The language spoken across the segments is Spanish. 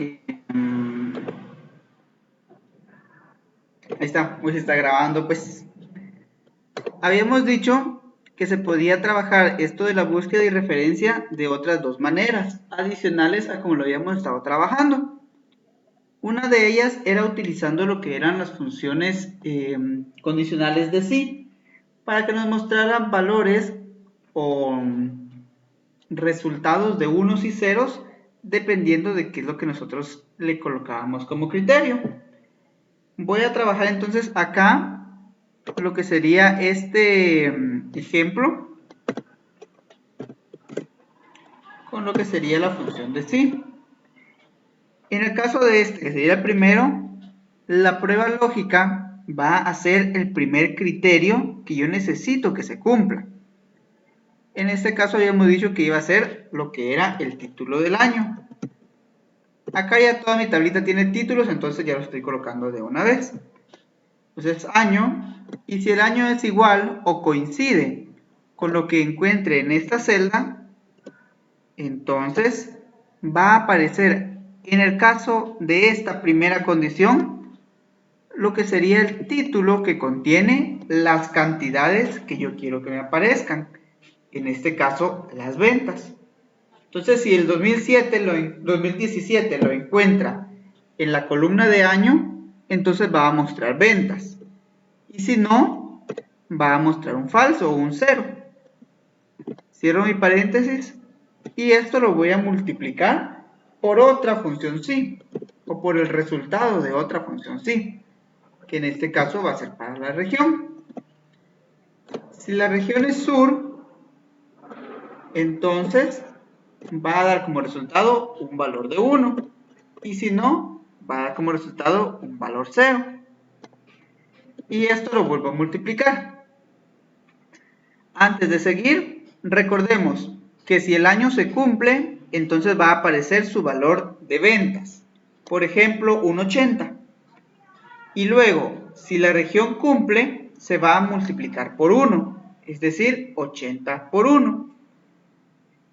Ahí está, hoy se está grabando. Pues habíamos dicho que se podía trabajar esto de la búsqueda y referencia de otras dos maneras adicionales a como lo habíamos estado trabajando. Una de ellas era utilizando lo que eran las funciones condicionales de sí, para que nos mostraran valores o resultados de unos y ceros, dependiendo de qué es lo que nosotros le colocábamos como criterio. Voy a trabajar entonces acá lo que sería este ejemplo con lo que sería la función de sí. En el caso de este, que sería el primero, la prueba lógica va a ser el primer criterio que yo necesito que se cumpla. En este caso habíamos dicho que iba a ser lo que era el título del año. Acá ya toda mi tablita tiene títulos, entonces ya lo estoy colocando de una vez. Entonces año, y si el año es igual o coincide con lo que encuentre en esta celda, entonces va a aparecer en el caso de esta primera condición lo que sería el título que contiene las cantidades que yo quiero que me aparezcan, en este caso las ventas. Entonces si el 2017 lo encuentra en la columna de año, entonces va a mostrar ventas, y si no, va a mostrar un falso o un cero. Cierro mi paréntesis y esto lo voy a multiplicar por otra función sí, o por el resultado de otra función sí, que en este caso va a ser para la región. Si la región es sur, entonces va a dar como resultado un valor de 1, y si no, va a dar como resultado un valor 0. Y esto lo vuelvo a multiplicar. Antes de seguir, recordemos que si el año se cumple, entonces va a aparecer su valor de ventas. Por ejemplo, 1,80. Y luego, si la región cumple, se va a multiplicar por 1, es decir, 80 por 1.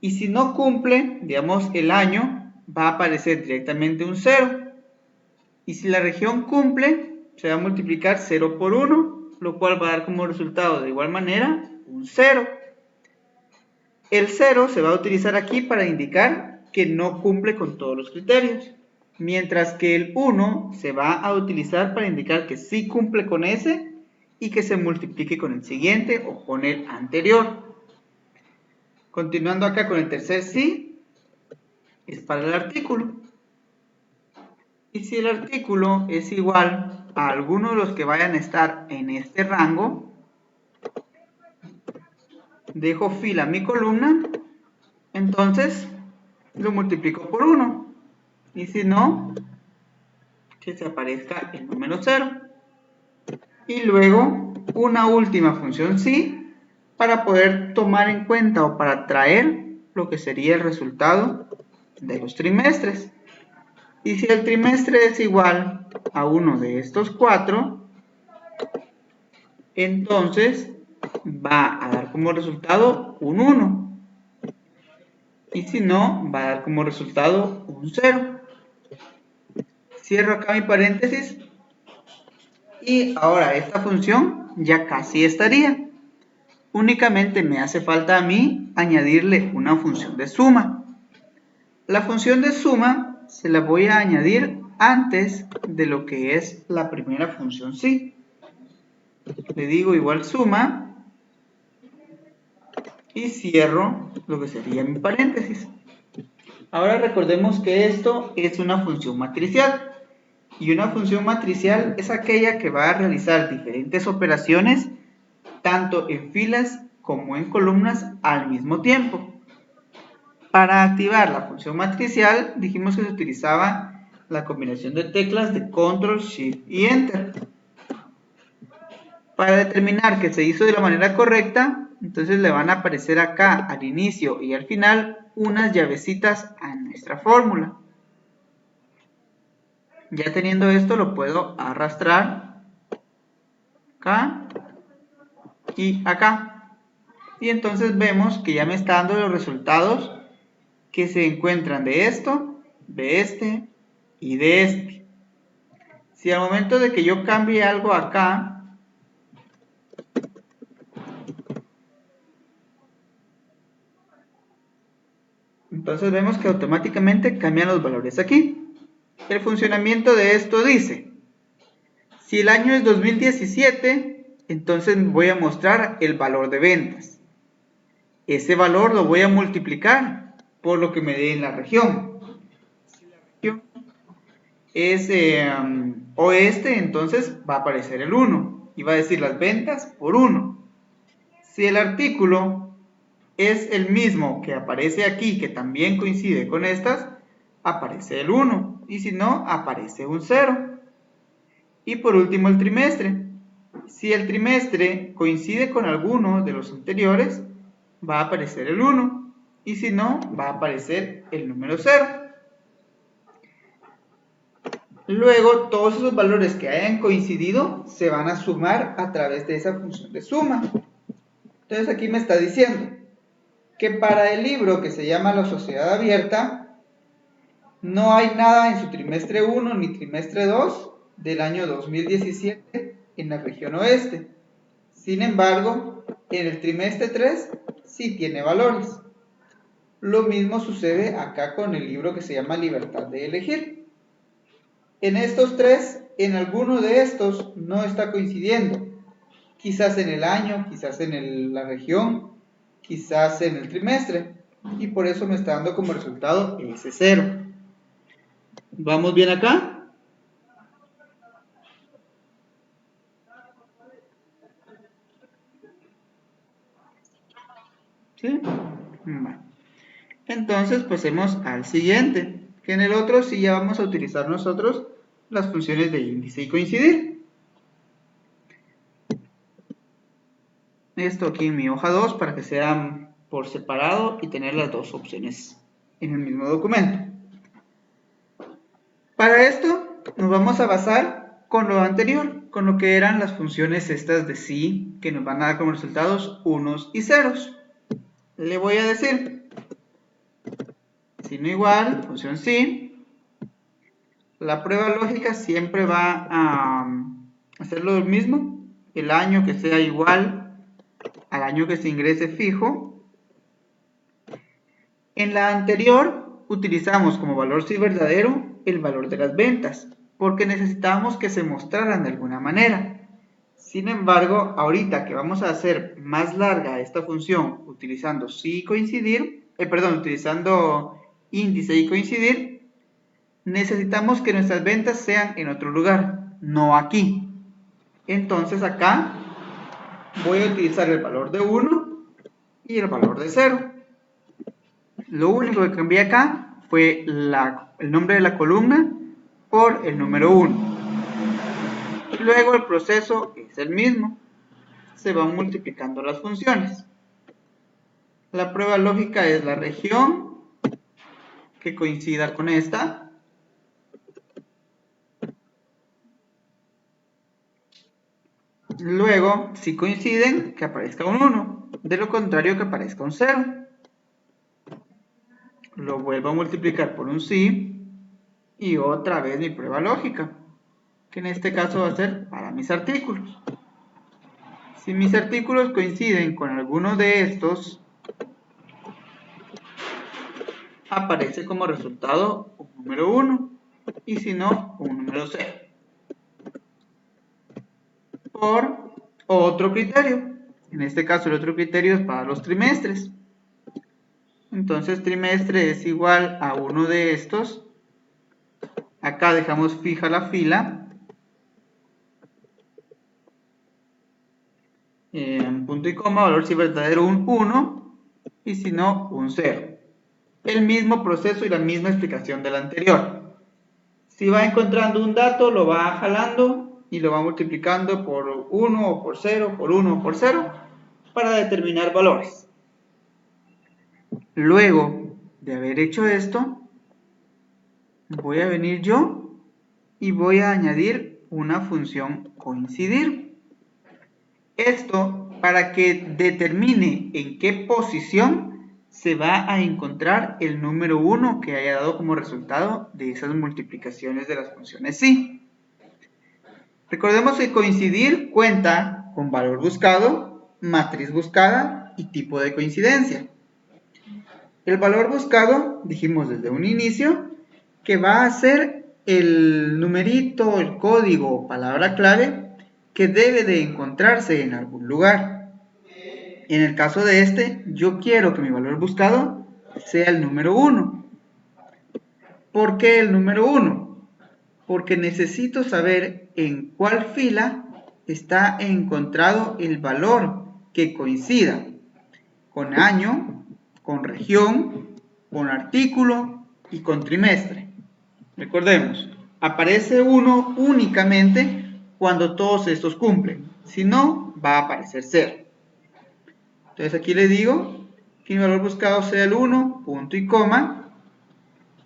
Y si no cumple, digamos, el año, va a aparecer directamente un 0. Y si la región cumple, se va a multiplicar 0 por 1, lo cual va a dar como resultado de igual manera un 0. El 0 se va a utilizar aquí para indicar que no cumple con todos los criterios, mientras que el 1 se va a utilizar para indicar que sí cumple con ese y que se multiplique con el siguiente o con el anterior. Continuando acá con el tercer sí, es para el artículo. Y si el artículo es igual a alguno de los que vayan a estar en este rango, dejo fila a mi columna, entonces lo multiplico por 1. Y si no, que se aparezca el número 0. Y luego una última función sí, para poder tomar en cuenta o para traer lo que sería el resultado de los trimestres. Y si el trimestre es igual a uno de estos 4, entonces va a dar como resultado un 1. Y si no, va a dar como resultado un 0. Cierro acá mi paréntesis. Y ahora esta función ya casi estaría. Únicamente me hace falta a mí añadirle una función de suma. La función de suma se la voy a añadir antes de lo que es la primera función sí. Le digo igual suma y cierro lo que sería mi paréntesis. Ahora recordemos que esto es una función matricial. Y una función matricial es aquella que va a realizar diferentes operaciones tanto en filas como en columnas al mismo tiempo. Para activar la función matricial dijimos que se utilizaba la combinación de teclas de Control, Shift y Enter. Para determinar que se hizo de la manera correcta, entonces le van a aparecer acá al inicio y al final unas llavecitas a nuestra fórmula. Ya teniendo esto lo puedo arrastrar acá y acá. Y entonces vemos que ya me está dando los resultados que se encuentran de esto, de este, y de este. Si al momento de que yo cambie algo acá, entonces vemos que automáticamente cambian los valores aquí. El funcionamiento de esto dice, si el año es 2017, entonces voy a mostrar el valor de ventas. Ese valor lo voy a multiplicar por lo que me dé en la región. Si la región es oeste, entonces va a aparecer el 1 y va a decir las ventas por 1. Si el artículo es el mismo que aparece aquí, que también coincide con estas, aparece el 1 y si no, aparece un 0. Y por último el trimestre. Si el trimestre coincide con alguno de los anteriores, va a aparecer el 1 y si no, va a aparecer el número 0. Luego, todos esos valores que hayan coincidido se van a sumar a través de esa función de suma. Entonces aquí me está diciendo que para el libro que se llama La Sociedad Abierta, no hay nada en su trimestre 1 ni trimestre 2 del año 2017 en la región oeste. Sin embargo, en el trimestre 3 sí tiene valores. Lo mismo sucede acá con el libro que se llama Libertad de Elegir. En estos tres, en alguno de estos no está coincidiendo. Quizás en el año, quizás en la región, quizás en el trimestre. Y por eso me está dando como resultado ese 0. ¿Vamos bien acá? ¿Sí? Bueno. Entonces pasemos al siguiente, que en el otro sí ya vamos a utilizar nosotros las funciones de índice y coincidir. Esto aquí en mi hoja 2 para que sean por separado y tener las dos opciones en el mismo documento. Para esto nos vamos a basar con lo anterior, con lo que eran las funciones estas de sí, que nos van a dar como resultados unos y ceros. Le voy a decir, si no igual, función sí. La prueba lógica siempre va a hacer lo mismo, el año que sea igual al año que se ingrese fijo. En la anterior utilizamos como valor sí verdadero el valor de las ventas, porque necesitábamos que se mostraran de alguna manera. Sin embargo, ahorita que vamos a hacer más larga esta función utilizando sí y coincidir, utilizando índice y coincidir, necesitamos que nuestras ventas sean en otro lugar, no aquí. Entonces acá voy a utilizar el valor de 1 y el valor de 0. Lo único que cambié acá fue el nombre de la columna por el número 1. Y luego el proceso es el mismo. Se van multiplicando las funciones. La prueba lógica es la región que coincida con esta. Luego, si coinciden, que aparezca un 1. De lo contrario, que aparezca un 0. Lo vuelvo a multiplicar por un sí. Y otra vez mi prueba lógica, que en este caso va a ser para mis artículos. Si mis artículos coinciden con alguno de estos, aparece como resultado un número 1 y si no, un número 0. Por otro criterio, en este caso el otro criterio es para los trimestres. Entonces trimestre es igual a uno de estos. Acá dejamos fija la fila. Punto y coma, valor si verdadero un 1 y si no un 0. El mismo proceso y la misma explicación del anterior. Si va encontrando un dato, lo va jalando y lo va multiplicando por 1 o por 0, por 1 o por 0 para determinar valores. Luego de haber hecho esto, voy a venir yo y voy a añadir una función coincidir. Esto para que determine en qué posición se va a encontrar el número 1 que haya dado como resultado de esas multiplicaciones de las funciones sí. Recordemos que coincidir cuenta con valor buscado, matriz buscada y tipo de coincidencia. El valor buscado, dijimos desde un inicio, que va a ser el numerito, el código o palabra clave que debe de encontrarse en algún lugar. En el caso de este, yo quiero que mi valor buscado sea el número 1. ¿Por qué el número 1? Porque necesito saber en cuál fila está encontrado el valor que coincida con año, con región, con artículo y con trimestre. Recordemos, aparece 1 únicamente cuando todos estos cumplen. Si no, va a aparecer 0. Entonces aquí le digo que mi valor buscado sea el 1, punto y coma.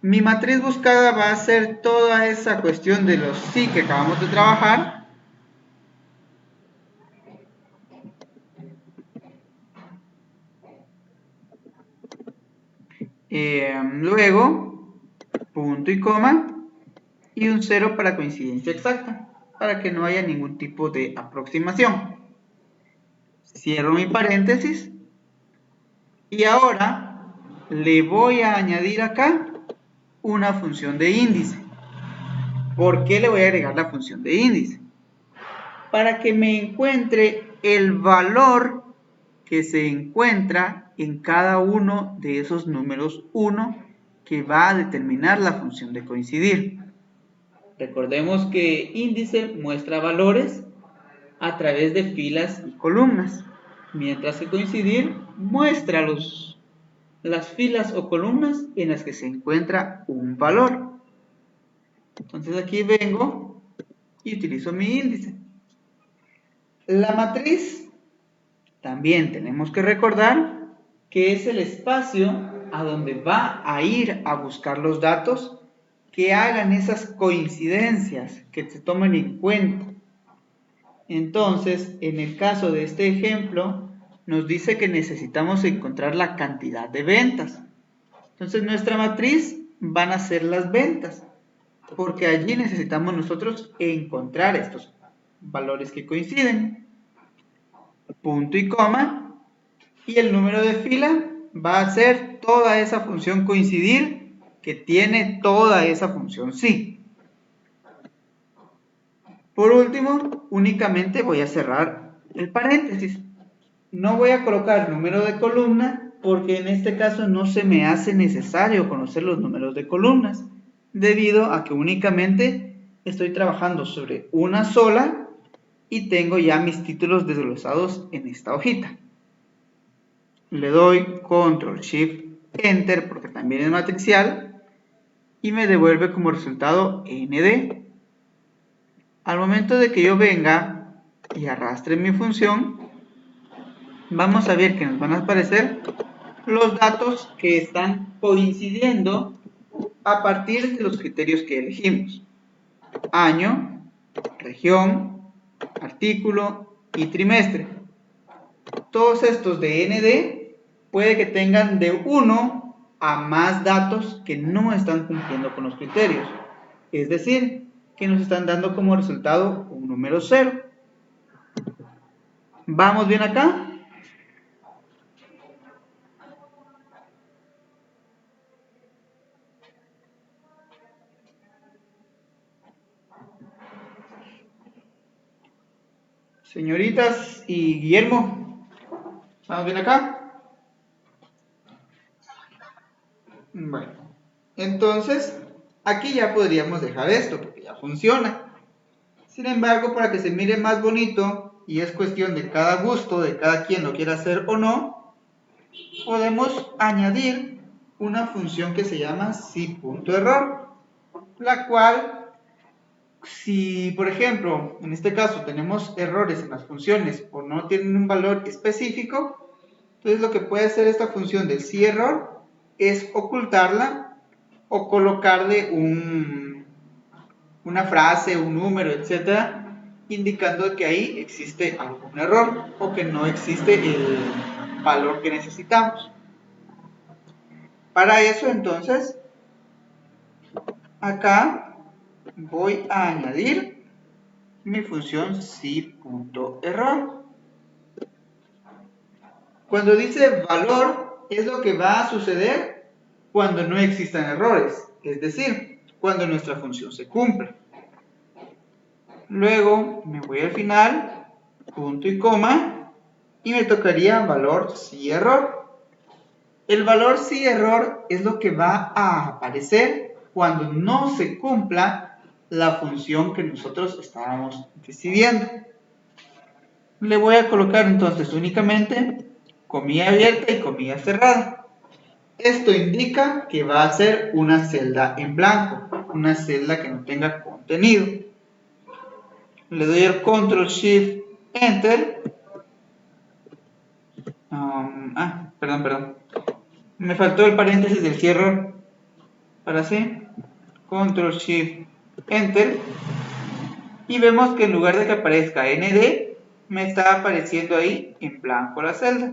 Mi matriz buscada va a ser toda esa cuestión de los sí que acabamos de trabajar. Luego, punto y coma, y un 0 para coincidencia exacta, para que no haya ningún tipo de aproximación. Cierro mi paréntesis, y ahora le voy a añadir acá una función de índice. ¿Por qué le voy a agregar la función de índice? Para que me encuentre el valor que se encuentra en cada uno de esos números 1 que va a determinar la función de coincidir. Recordemos que índice muestra valores a través de filas y columnas, mientras que coincidir muestra las filas o columnas en las que se encuentra un valor. Entonces aquí vengo y utilizo mi índice. La matriz también tenemos que recordar que es el espacio a donde va a ir a buscar los datos que hagan esas coincidencias, que se tomen en cuenta. Entonces, en el caso de este ejemplo, nos dice que necesitamos encontrar la cantidad de ventas. Entonces, nuestra matriz van a ser las ventas, porque allí necesitamos nosotros encontrar estos valores que coinciden. Punto y coma, y el número de fila va a ser toda esa función coincidir que tiene toda esa función sí. Por último, únicamente voy a cerrar el paréntesis. No voy a colocar número de columna porque en este caso no se me hace necesario conocer los números de columnas, debido a que únicamente estoy trabajando sobre una sola y tengo ya mis títulos desglosados en esta hojita. Le doy Control Shift Enter porque también es matricial y me devuelve como resultado ND. Al momento de que yo venga y arrastre mi función, vamos a ver que nos van a aparecer los datos que están coincidiendo a partir de los criterios que elegimos: año, región, artículo y trimestre. Todos estos de ND puede que tengan de 1 a más datos que no están cumpliendo con los criterios, es decir, que nos están dando como resultado un número 0. ¿Vamos bien acá? Señoritas y Guillermo, ¿vamos bien acá? Bueno, entonces aquí ya podríamos dejar esto porque ya funciona. Sin embargo, para que se mire más bonito, y es cuestión de cada gusto, de cada quien lo quiera hacer o no, podemos añadir una función que se llama si.error, la cual, si por ejemplo, en este caso tenemos errores en las funciones o no tienen un valor específico, entonces lo que puede hacer esta función del si.error es ocultarla o colocarle una frase, un número, etcétera, indicando que ahí existe algún error o que no existe el valor que necesitamos. Para eso entonces, acá voy a añadir mi función si.error. Cuando dice valor, es lo que va a suceder cuando no existan errores, es decir, cuando nuestra función se cumpla. Luego me voy al final, punto y coma, y me tocaría valor si error. El valor si error es lo que va a aparecer cuando no se cumpla la función que nosotros estábamos decidiendo. Le voy a colocar entonces únicamente comilla abierta y comilla cerrada. Esto indica que va a ser una celda en blanco, una celda que no tenga contenido. Le doy el Control Shift Enter. Perdón. Me faltó el paréntesis del cierre. Para sí. Control Shift Enter. Y vemos que en lugar de que aparezca ND, me está apareciendo ahí en blanco la celda.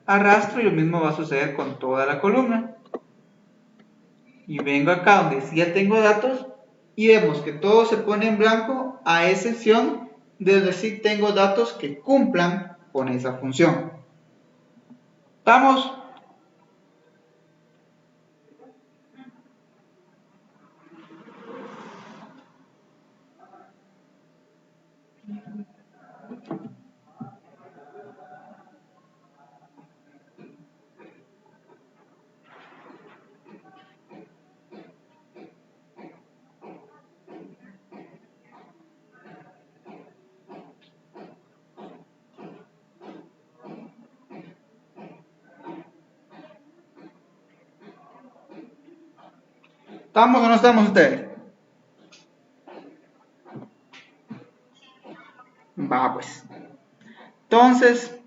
Arrastro y lo mismo va a suceder con toda la columna. Y vengo acá donde sí ya tengo datos y vemos que todo se pone en blanco a excepción de donde sí tengo datos que cumplan con esa función. ¿Estamos? ¿Estamos o no estamos ustedes? Va pues. Entonces,